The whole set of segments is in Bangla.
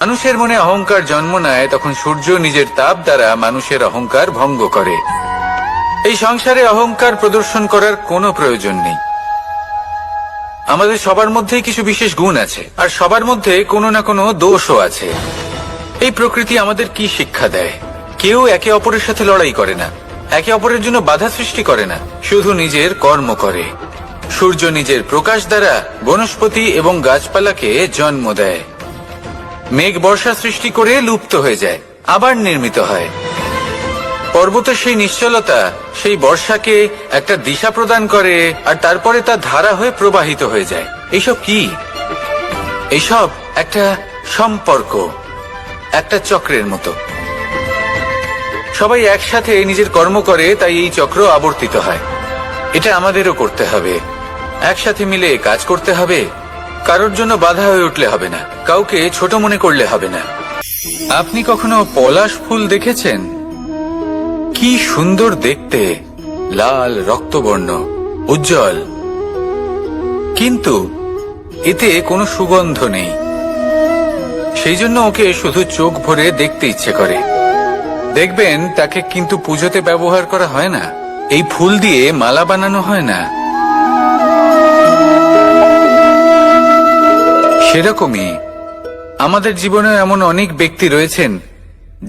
মানুষের মনে অহংকার জন্ম নেয় তখন সূর্য নিজের তাপ দ্বারা মানুষের অহংকার ভঙ্গ করে। এই সংসারে অহংকার প্রদর্শন করার কোনো প্রয়োজন নেই। আমাদের সবার মধ্যেই কিছু বিশেষ গুণ আছে, আর সবার মধ্যে কোনো না কোনো দোষও আছে। এই প্রকৃতি আমাদের কি শিক্ষা দেয়? কেউ একে অপরের সাথে লড়াই করে না, একে অপরের জন্য বাধা সৃষ্টি করে না, শুধু নিজের কর্ম করে। সূর্য নিজের প্রকাশ দ্বারা বনস্পতি এবং গাছপালাকে জন্ম দেয়। মেঘ বর্ষা সৃষ্টি করে লুপ্ত হয়ে যায়, আবার নির্মিত হয়। পর্বতের সেই নিশ্চলতা সেই বর্ষাকে একটা দিশা প্রদান করে, আর তারপরে তা ধারা হয়ে প্রবাহিত হয়ে যায়। এইসব কি? এইসব একটা সম্পর্ক, একটা চক্রের মতো। সবাই একসাথে নিজের কর্ম করে, তাই এই চক্র আবর্তিত হয়। এটা আমাদেরও করতে হবে, একসাথে মিলে কাজ করতে হবে। কারোর জন্য বাধা হয়ে উঠলে হবে না, কাউকে ছোট মনে করলে হবে না। আপনি কখনো পলাশ ফুল দেখেছেন? কি সুন্দর দেখতে, লাল রক্তবর্ণ, উজ্জ্বল, কিন্তু এতে কোনো সুগন্ধ নেই। সেই জন্য ওকে শুধু চোখ ভরে দেখতে ইচ্ছে করে। দেখবেন তাকে কিন্তু পুজোতে ব্যবহার করা হয় না, এই ফুল দিয়ে মালা বানানো হয় না। সেরকমই আমাদের জীবনে এমন অনেক ব্যক্তি রয়েছেন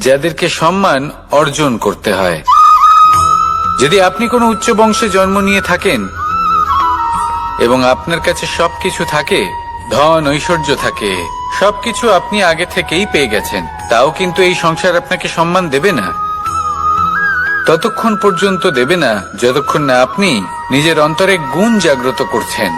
যাদেরকে সম্মান অর্জন করতে হয়। যদি আপনি কোনো উচ্চ বংশে জন্ম নিয়ে থাকেন এবং আপনার কাছে সবকিছু থাকে, ধন ঐশ্বর্য থাকে, সবকিছু আপনি আগে থেকেই পেয়ে গেছেন, তাও কিন্তু এই সংসার আপনাকে সম্মান দেবে না। ততক্ষণ পর্যন্ত দেবে না যতক্ষণ না আপনি নিজের অন্তরে গুণ জাগ্রত করছেন।